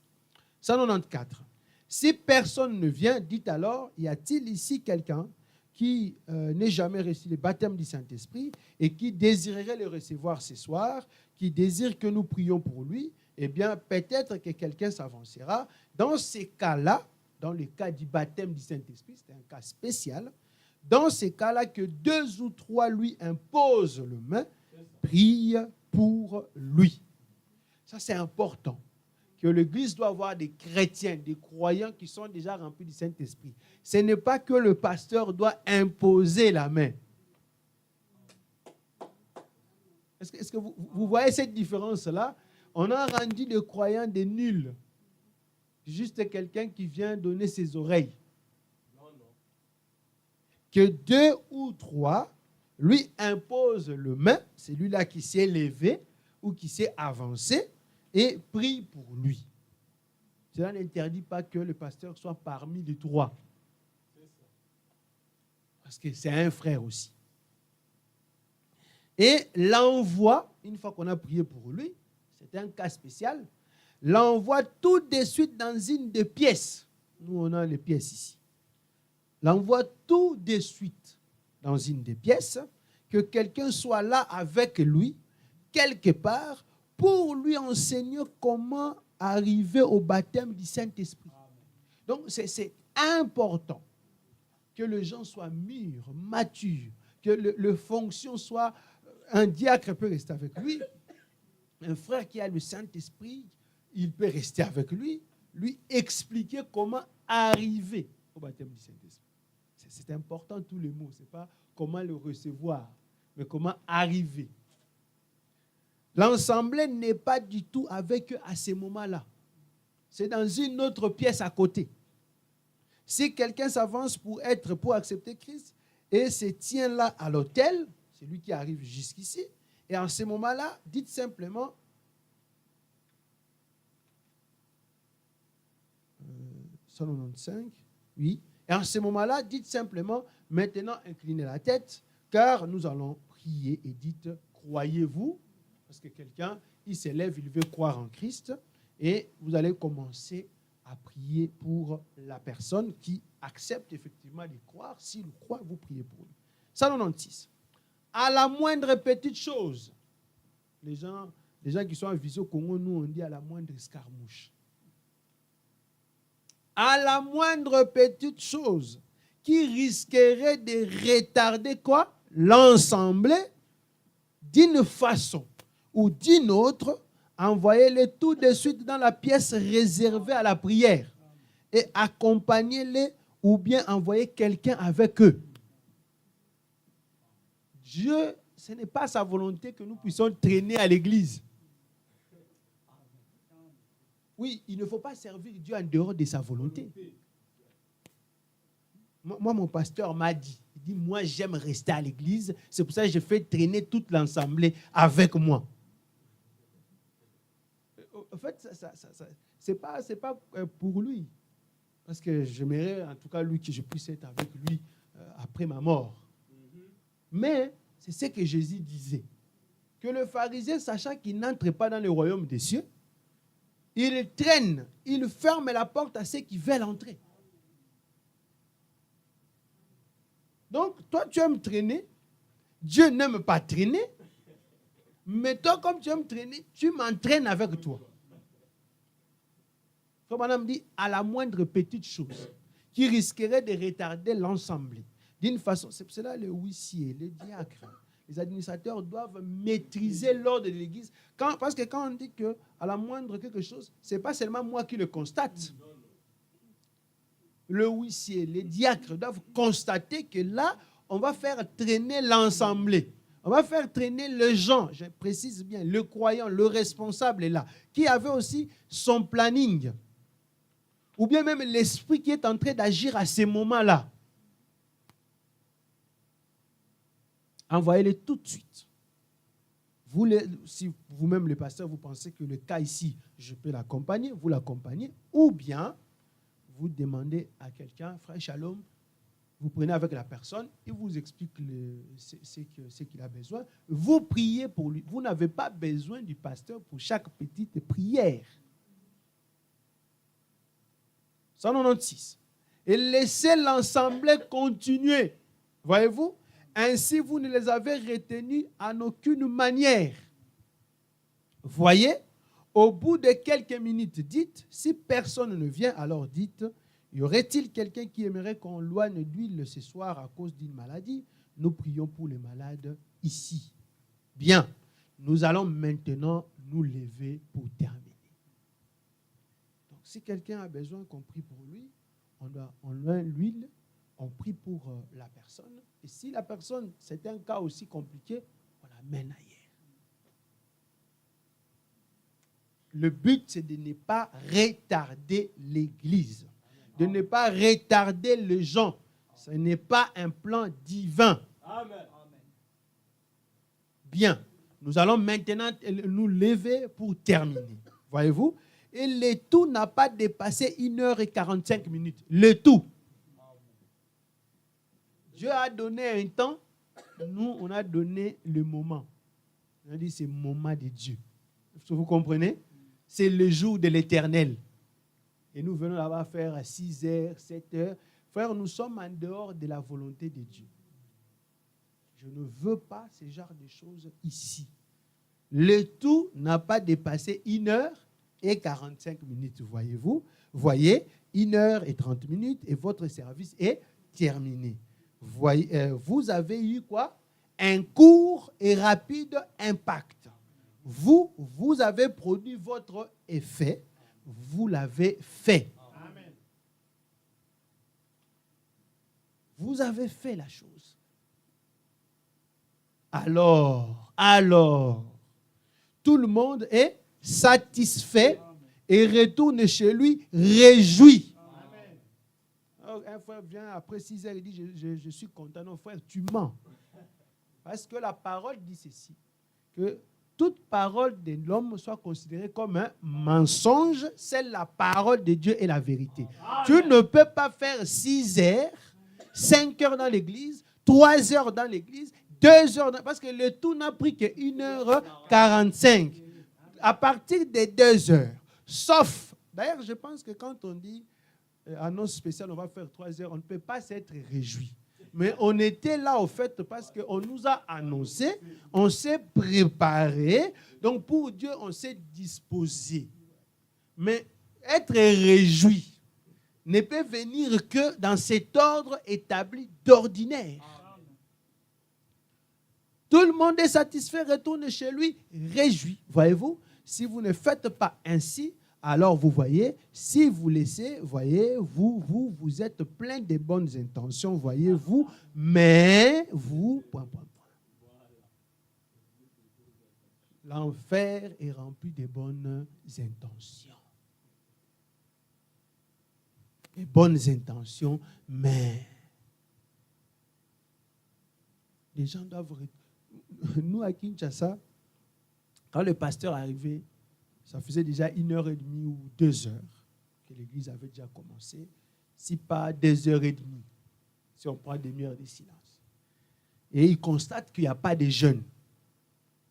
194. Si personne ne vient, dites alors, y a-t-il ici quelqu'un qui n'ait jamais reçu le baptême du Saint-Esprit et qui désirerait le recevoir ce soir, qui désire que nous prions pour lui? Eh bien, peut-être que quelqu'un s'avancera. Dans ces cas-là, dans le cas du baptême du Saint-Esprit, c'est un cas spécial. Dans ces cas-là, que 2 ou 3 lui imposent le main, prie pour lui. Ça, c'est important. Que l'Église doit avoir des chrétiens, des croyants qui sont déjà remplis du Saint-Esprit. Ce n'est pas que le pasteur doit imposer la main. Est-ce que vous voyez cette différence-là? On a rendu les croyants des nuls. Juste quelqu'un qui vient donner ses oreilles. Que 2 ou 3 lui imposent le main, celui-là qui s'est levé ou qui s'est avancé, et prie pour lui. Cela n'interdit pas que le pasteur soit parmi les 3. Parce que c'est un frère aussi. Et l'envoi, une fois qu'on a prié pour lui, c'est un cas spécial, l'envoie tout de suite dans une des pièces. Nous, on a les pièces ici. L'envoie tout de suite dans une des pièces, que quelqu'un soit là avec lui, quelque part, pour lui enseigner comment arriver au baptême du Saint-Esprit. Donc, c'est important que les gens soient mûrs, matures, que le fonction soit... Un diacre peut rester avec lui. Un frère qui a le Saint-Esprit, il peut rester avec lui expliquer comment arriver au baptême du Saint-Esprit. C'est important tous les mots. Ce n'est pas comment le recevoir, mais comment arriver. L'assemblée n'est pas du tout avec eux à ce moment-là. C'est dans une autre pièce à côté. Si quelqu'un s'avance pour accepter Christ et se tient là à l'autel, c'est lui qui arrive jusqu'ici, et en ce moment-là, dites simplement 195, oui. Et en ce moment-là, dites simplement, maintenant inclinez la tête, car nous allons prier et dites, croyez-vous? Parce que quelqu'un, il s'élève, il veut croire en Christ, et vous allez commencer à prier pour la personne qui accepte effectivement de croire. S'il croit, vous priez pour lui. 196. À la moindre petite chose, les gens qui sont en visio au Congo, nous on dit à la moindre escarmouche. À la moindre petite chose qui risquerait de retarder quoi? L'assemblée d'une façon ou d'une autre, envoyez-les tout de suite dans la pièce réservée à la prière et accompagnez-les ou bien envoyez quelqu'un avec eux. Dieu, ce n'est pas sa volonté que nous puissions traîner à l'église. Oui, il ne faut pas servir Dieu en dehors de sa volonté. Moi, mon pasteur m'a dit, il dit, moi j'aime rester à l'église, c'est pour ça que je fais traîner toute l'assemblée avec moi. En fait, c'est pas pour lui. Parce que j'aimerais en tout cas lui que je puisse être avec lui après ma mort. Mais c'est ce que Jésus disait. Que le pharisien, sachant qu'il n'entre pas dans le royaume des cieux, il traîne, il ferme la porte à ceux qui veulent entrer. Donc, toi, tu aimes traîner. Dieu n'aime pas traîner. Mais toi, comme tu aimes traîner, tu m'entraînes avec toi. Frère Madame dit, à la moindre petite chose qui risquerait de retarder l'ensemble. D'une façon, c'est pour cela les huissiers, les diacres, les administrateurs doivent maîtriser l'ordre de l'Église. Parce que quand on dit qu'à la moindre quelque chose, ce n'est pas seulement moi qui le constate. Le huissier, les diacres doivent constater que là, on va faire traîner l'ensemble. On va faire traîner les gens, je précise bien, le croyant, le responsable est là, qui avait aussi son planning. Ou bien même l'esprit qui est en train d'agir à ces moments-là. Envoyez-les tout de suite. Si vous-même, le pasteur, vous pensez que le cas ici, je peux l'accompagner, vous l'accompagnez, ou bien vous demandez à quelqu'un, frère Shalom, vous prenez avec la personne, il vous explique ce qu'il a besoin. Vous priez pour lui. Vous n'avez pas besoin du pasteur pour chaque petite prière. 196. Et laissez l'assemblée continuer. Voyez-vous? Ainsi, vous ne les avez retenus en aucune manière. Voyez, au bout de quelques minutes, dites, si personne ne vient, alors dites, y aurait-il quelqu'un qui aimerait qu'on loigne d'huile ce soir à cause d'une maladie? Nous prions pour les malades ici. Bien, nous allons maintenant nous lever pour terminer. Donc, si quelqu'un a besoin qu'on prie pour lui, on loigne l'huile, on prie pour la personne. Et si la personne, c'est un cas aussi compliqué, on l'amène ailleurs. Le but, c'est de ne pas retarder l'Église, de ne pas retarder les gens. Ce n'est pas un plan divin. Amen. Bien, nous allons maintenant nous lever pour terminer. Voyez-vous? Et le tout n'a pas dépassé 1h45. Le tout. Dieu a donné un temps, nous, on a donné le moment. On a dit c'est le moment de Dieu. Vous comprenez? C'est le jour de l'Éternel. Et nous venons là-bas faire à 6h, 7h. Frère, nous sommes en dehors de la volonté de Dieu. Je ne veux pas ce genre de choses ici. Le tout n'a pas dépassé 1h45, voyez-vous. Voyez, 1h30 et votre service est terminé. Voyez, vous avez eu quoi? Un court et rapide impact. Vous avez produit votre effet. Vous l'avez fait. Amen. Vous avez fait la chose. Alors, tout le monde est satisfait et retourne chez lui réjoui. Amen. Alors, un frère vient après 6 heures et dit, je suis content. Non, frère, tu mens. Parce que la parole dit ceci, que toute parole de l'homme soit considérée comme un mensonge, c'est la parole de Dieu et la vérité. Amen. Tu ne peux pas faire 6 heures, 5 heures dans l'église, 3 heures dans l'église, 2 heures, parce que le tout n'a pris que 1h45. À partir de 2 heures, sauf, d'ailleurs, je pense que quand on dit annonce spéciale, on va faire 3 heures, on ne peut pas s'être réjoui. Mais on était là, au fait, parce qu'on nous a annoncé, on s'est préparé. Donc, pour Dieu, on s'est disposé. Mais être réjoui ne peut venir que dans cet ordre établi d'ordinaire. Tout le monde est satisfait, retourne chez lui, réjoui. Voyez-vous, si vous ne faites pas ainsi, alors vous voyez, si vous laissez, voyez, vous êtes plein de bonnes intentions, voyez-vous, mais vous, L'enfer est rempli de bonnes intentions. Les bonnes intentions, mais les gens doivent... Nous, à Kinshasa, quand le pasteur arrivait, ça faisait déjà 1h30 ou 2 heures que l'église avait déjà commencé, si pas 2h30, si on prend demi-heure de silence. Et il constate qu'il n'y a pas de jeunes.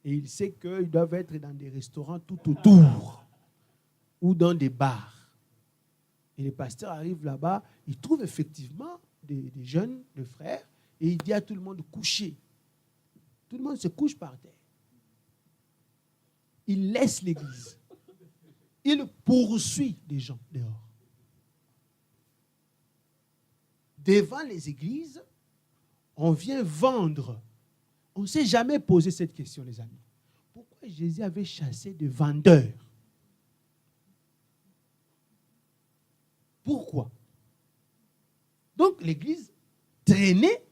Et il sait qu'ils doivent être dans des restaurants tout autour ou dans des bars. Et le pasteur arrive là-bas, il trouve effectivement des jeunes, des frères, et il dit à tout le monde de coucher. Tout le monde se couche par terre. Il laisse l'église. Il poursuit des gens dehors. Devant les églises, on vient vendre. On ne s'est jamais posé cette question, les amis. Pourquoi Jésus avait chassé des vendeurs? Pourquoi? Donc, l'église traînait.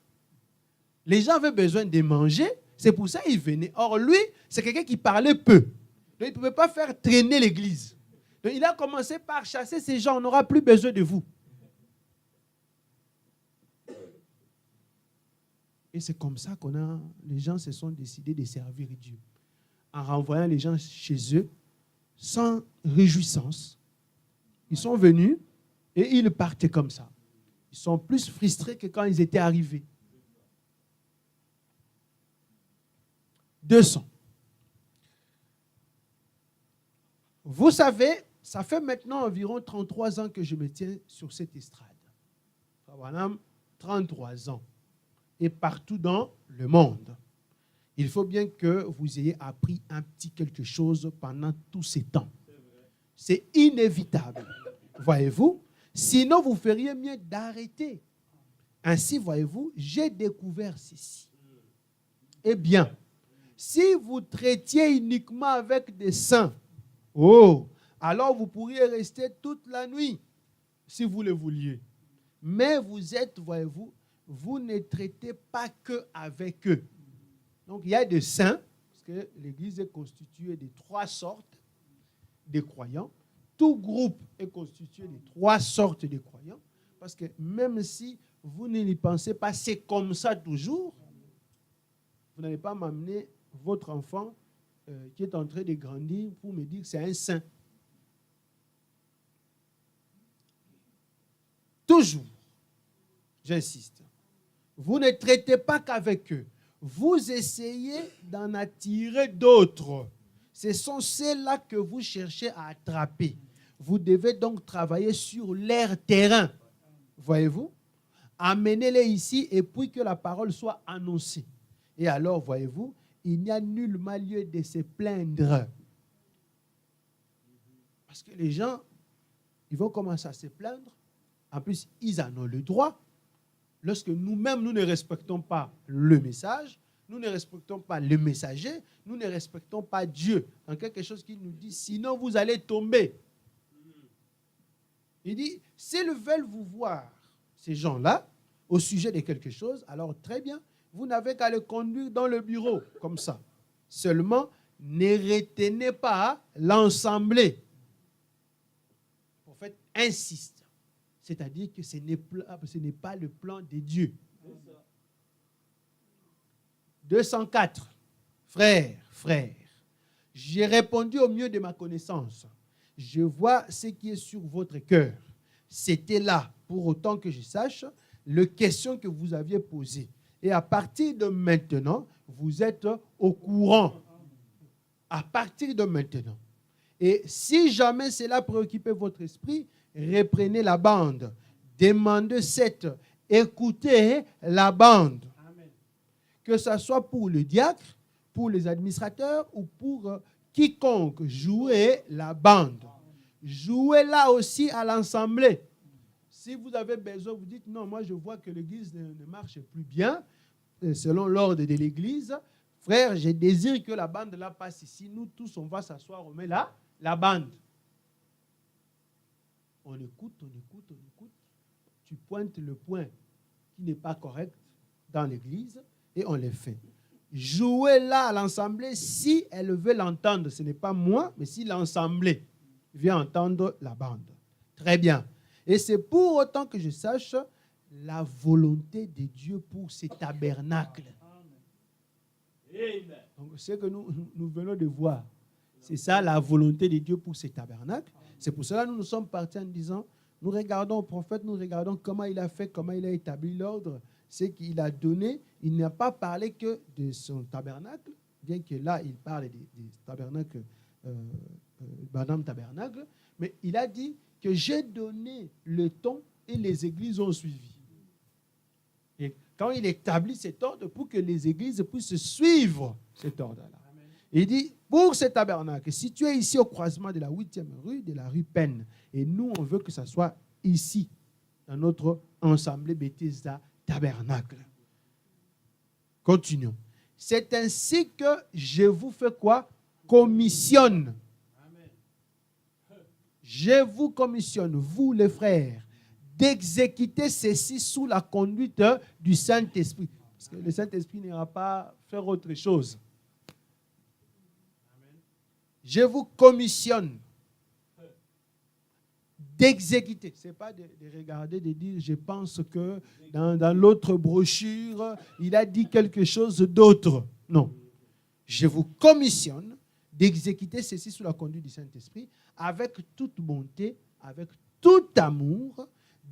Les gens avaient besoin de manger. C'est pour ça qu'il venait. Or, lui, c'est quelqu'un qui parlait peu. Donc, il ne pouvait pas faire traîner l'église. Donc, il a commencé par chasser ces gens. On n'aura plus besoin de vous. Et c'est comme ça les gens se sont décidés de servir Dieu. En renvoyant les gens chez eux, sans réjouissance. Ils sont venus et ils partaient comme ça. Ils sont plus frustrés que quand ils étaient arrivés. 200. Vous savez, ça fait maintenant environ 33 ans que je me tiens sur cette estrade. Voilà, 33 ans. Et partout dans le monde. Il faut bien que vous ayez appris un petit quelque chose pendant tous ces temps. C'est inévitable. Voyez-vous? Sinon, vous feriez mieux d'arrêter. Ainsi, voyez-vous, j'ai découvert ceci. Eh bien, si vous traitiez uniquement avec des saints, alors vous pourriez rester toute la nuit, si vous le vouliez. Mais vous êtes, voyez-vous, vous ne traitez pas que avec eux. Donc, il y a des saints, parce que l'Église est constituée de 3 sortes de croyants. Tout groupe est constitué de 3 sortes de croyants, parce que même si vous n'y pensez pas, c'est comme ça toujours, vous n'allez pas m'amener votre enfant qui est en train de grandir pour me dire que c'est un saint. Toujours, j'insiste, vous ne traitez pas qu'avec eux. Vous essayez d'en attirer d'autres. Ce sont ceux-là que vous cherchez à attraper. Vous devez donc travailler sur leur terrain. Voyez-vous? Amenez-les ici et puis que la parole soit annoncée. Et alors, voyez-vous, il n'y a nullement lieu de se plaindre. Parce que les gens, ils vont commencer à se plaindre. En plus, ils en ont le droit. Lorsque nous-mêmes, nous ne respectons pas le message, nous ne respectons pas le messager, nous ne respectons pas Dieu dans quelque chose qu'il nous dit, sinon vous allez tomber. Il dit, s'ils veulent vous voir, ces gens-là, au sujet de quelque chose, alors très bien, vous n'avez qu'à le conduire dans le bureau, comme ça. Seulement, ne retenez pas l'ensemblée. Le prophète insiste. C'est-à-dire que ce n'est pas le plan de Dieu. 204. Frères, j'ai répondu au mieux de ma connaissance. Je vois ce qui est sur votre cœur. C'était là, pour autant que je sache, la question que vous aviez posée. Et à partir de maintenant, vous êtes au courant. À partir de maintenant. Et si jamais cela préoccupait votre esprit, reprenez la bande. Demandez cette. Écoutez la bande. Amen. Que ce soit pour le diacre, pour les administrateurs ou pour quiconque, jouez la bande. Jouez-la aussi à l'assemblée. Si vous avez besoin, vous dites, non, moi je vois que l'église ne marche plus bien, selon l'ordre de l'église, frère, je désire que la bande là passe ici. Nous tous, on va s'asseoir, on met là la bande. On écoute. Tu pointes le point qui n'est pas correct dans l'église et on le fait. Jouez là à l'assemblée si elle veut l'entendre. Ce n'est pas moi, mais si l'assemblée veut entendre la bande. Très bien. Et c'est pour autant que je sache la volonté de Dieu pour ces tabernacles. Donc, ce que nous venons de voir, c'est ça la volonté de Dieu pour ces tabernacles. C'est pour cela que nous sommes partis en disant, nous regardons au prophète, nous regardons comment il a fait, comment il a établi l'ordre, ce qu'il a donné. Il n'a pas parlé que de son tabernacle, bien que là, il parle des tabernacles, Madame Tabernacle, mais il a dit que j'ai donné le ton et les églises ont suivi. Et quand il établit cet ordre pour que les églises puissent suivre cet ordre-là, il dit, pour ce tabernacle, si tu es ici au croisement de la 8e rue, de la rue Penn, et nous, on veut que ça soit ici, dans notre assemblée Bethesda Tabernacle. Continuons. C'est ainsi que je vous fais quoi? Commissionne. Je vous commissionne, vous les frères, d'exécuter ceci sous la conduite du Saint-Esprit. Parce que le Saint-Esprit n'ira pas faire autre chose. Je vous commissionne d'exécuter. Ce n'est pas de regarder, de dire, je pense que dans l'autre brochure, il a dit quelque chose d'autre. Non. Je vous commissionne d'exécuter ceci sous la conduite du Saint-Esprit avec toute bonté, avec tout amour,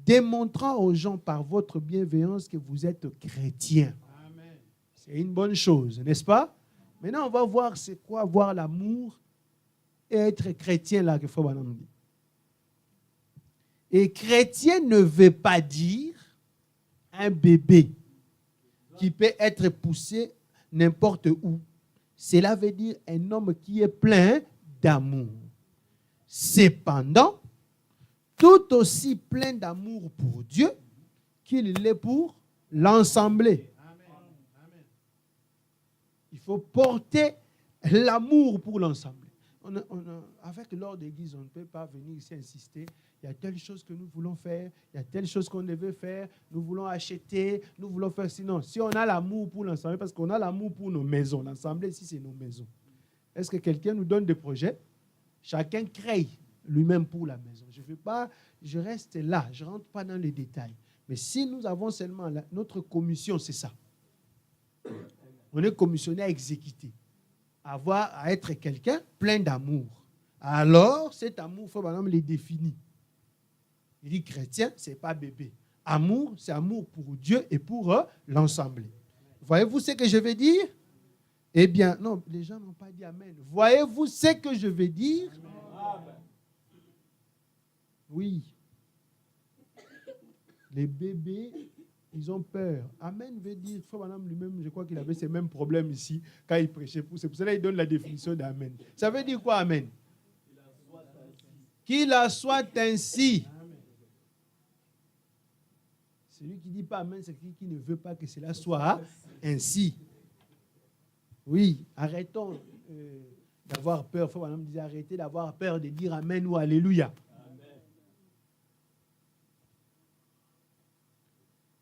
démontrant aux gens par votre bienveillance que vous êtes chrétiens. Amen. C'est une bonne chose, n'est-ce pas? Maintenant, on va voir c'est quoi avoir l'amour et être chrétien là que Frère Branham dit. Et chrétien ne veut pas dire un bébé qui peut être poussé n'importe où. Cela veut dire un homme qui est plein d'amour. Cependant, tout aussi plein d'amour pour Dieu qu'il l'est pour l'assemblée. Il faut porter l'amour pour l'assemblée. Avec l'ordre d'église, on ne peut pas venir ici insister. Il y a telle chose que nous voulons faire, il y a telle chose qu'on devait faire, nous voulons acheter, nous voulons faire. Sinon, si on a l'amour pour l'assemblée, parce qu'on a l'amour pour nos maisons, l'assemblée ici, c'est nos maisons. Est-ce que quelqu'un nous donne des projets? Chacun crée lui-même pour la maison. Je reste là, je ne rentre pas dans les détails. Mais si nous avons seulement notre commission, c'est ça. On est commissionné à exécuter, à être quelqu'un plein d'amour. Alors, cet amour, il faut par exemple le définir. Il dit chrétien, ce n'est pas bébé. Amour, c'est amour pour Dieu et pour l'assemblée. Voyez-vous ce que je veux dire? Eh bien, non, les gens n'ont pas dit amen. Voyez-vous ce que je veux dire? Amen. Oui. Les bébés, ils ont peur. Amen veut dire, Frère Branham lui-même, je crois qu'il avait ces mêmes problèmes ici quand il prêchait. C'est pour cela qu'il donne la définition d'amen. Ça veut dire quoi, amen? Qu'il en soit ainsi. Celui qui ne dit pas amen, c'est celui qui ne veut pas que cela soit ainsi. Oui, arrêtons d'avoir peur. Frère Branham disait, arrêtez d'avoir peur de dire amen ou alléluia.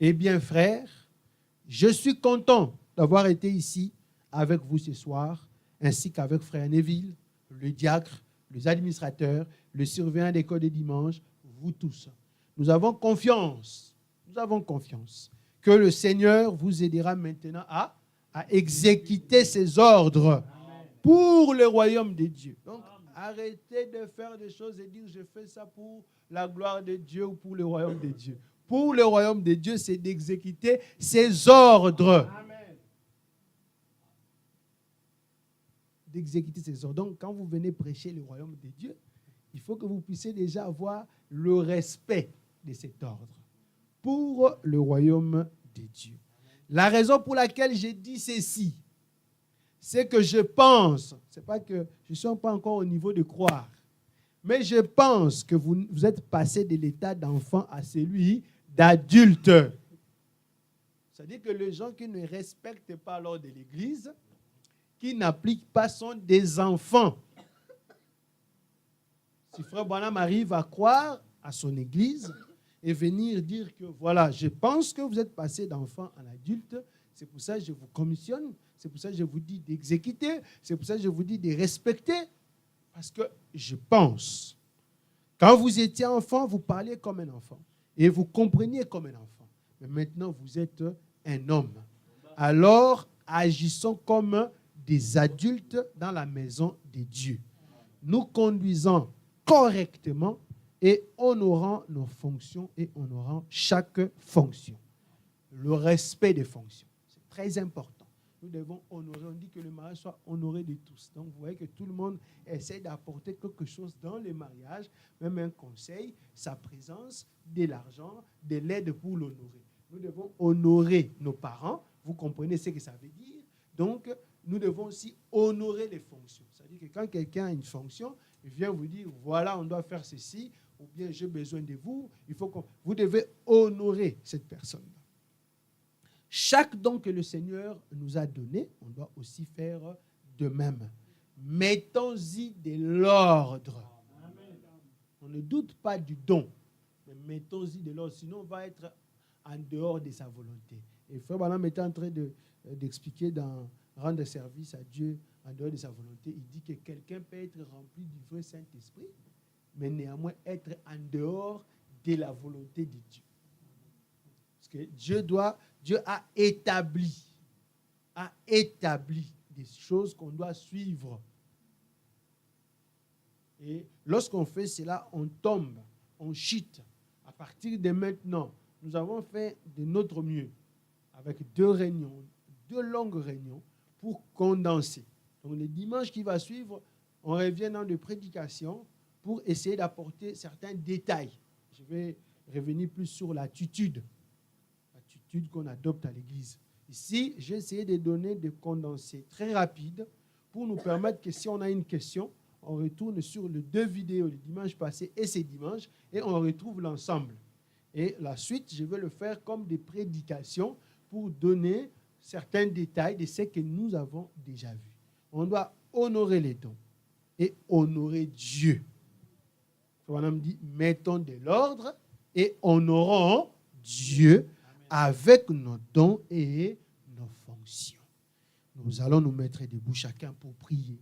Eh bien, frères, je suis content d'avoir été ici avec vous ce soir, ainsi qu'avec frère Neville, le diacre, les administrateurs, le surveillant d'école des dimanches, vous tous. Nous avons confiance que le Seigneur vous aidera maintenant à exécuter ses ordres pour le royaume de Dieu. Donc, arrêtez de faire des choses et dire je fais ça pour la gloire de Dieu ou pour le royaume de Dieu. Pour le royaume de Dieu, c'est d'exécuter ses ordres. Amen. D'exécuter ses ordres. Donc, quand vous venez prêcher le royaume de Dieu, il faut que vous puissiez déjà avoir le respect de cet ordre pour le royaume de Dieu. La raison pour laquelle j'ai dit ceci, c'est que je pense, c'est pas que je ne suis pas encore au niveau de croire, mais je pense que vous êtes passé de l'état d'enfant à celui d'adulte. C'est-à-dire que les gens qui ne respectent pas l'ordre de l'Église, qui n'appliquent pas sont des enfants. Si Frère Branham arrive à croire à son église et venir dire que voilà, je pense que vous êtes passé d'enfant en adulte, c'est pour ça que je vous commissionne, c'est pour ça que je vous dis d'exécuter, c'est pour ça que je vous dis de respecter, parce que je pense. Quand vous étiez enfant, vous parliez comme un enfant et vous compreniez comme un enfant. Mais maintenant, vous êtes un homme. Alors, agissons comme des adultes dans la maison de Dieu. Nous conduisons correctement et honorant nos fonctions et honorant chaque fonction. Le respect des fonctions, c'est très important. Nous devons honorer, on dit que le mariage soit honoré de tous. Donc vous voyez que tout le monde essaie d'apporter quelque chose dans le mariage, même un conseil, sa présence, de l'argent, de l'aide pour l'honorer. Nous devons honorer nos parents, vous comprenez ce que ça veut dire. Donc nous devons aussi honorer les fonctions. C'est-à-dire que quand quelqu'un a une fonction, il vient vous dire, voilà, on doit faire ceci, ou bien j'ai besoin de vous, vous devez honorer cette personne-là. Chaque don que le Seigneur nous a donné, on doit aussi faire de même. Mettons-y de l'ordre. On ne doute pas du don, mais mettons-y de l'ordre, sinon on va être en dehors de sa volonté. Et Frère Branham était en train d'expliquer dans Rendre service à Dieu en dehors de sa volonté. Il dit que quelqu'un peut être rempli du vrai Saint-Esprit, mais néanmoins être en dehors de la volonté de Dieu. Parce que Dieu a établi des choses qu'on doit suivre. Et lorsqu'on fait cela, on tombe, on chute. À partir de maintenant, nous avons fait de notre mieux avec 2 longues réunions pour condenser. Donc le dimanche qui va suivre, on revient dans des prédications pour essayer d'apporter certains détails. Je vais revenir plus sur l'attitude qu'on adopte à l'église. Ici, j'ai essayé de donner des condensés très rapides pour nous permettre que si on a une question, on retourne sur les 2 vidéos, le dimanche passé et ce dimanche, et on retrouve l'ensemble. Et la suite, je vais le faire comme des prédications pour donner certains détails de ce que nous avons déjà vu. On doit honorer les dons et honorer Dieu. On me dit, mettons de l'ordre et honorons Dieu avec nos dons et nos fonctions. Nous allons nous mettre debout chacun pour prier.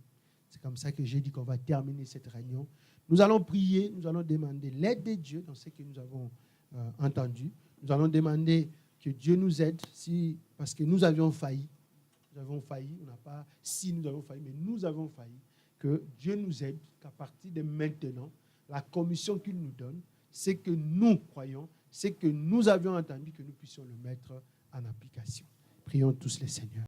C'est comme ça que j'ai dit qu'on va terminer cette réunion. Nous allons prier, nous allons demander l'aide de Dieu dans ce que nous avons entendu. Nous allons demander que Dieu nous aide, parce que nous avions failli. Nous avons failli, nous avons failli, mais nous avons failli. Que Dieu nous aide, qu'à partir de maintenant, la commission qu'il nous donne, c'est que nous croyons, c'est que nous avions entendu, que nous puissions le mettre en application. Prions tous les Seigneurs.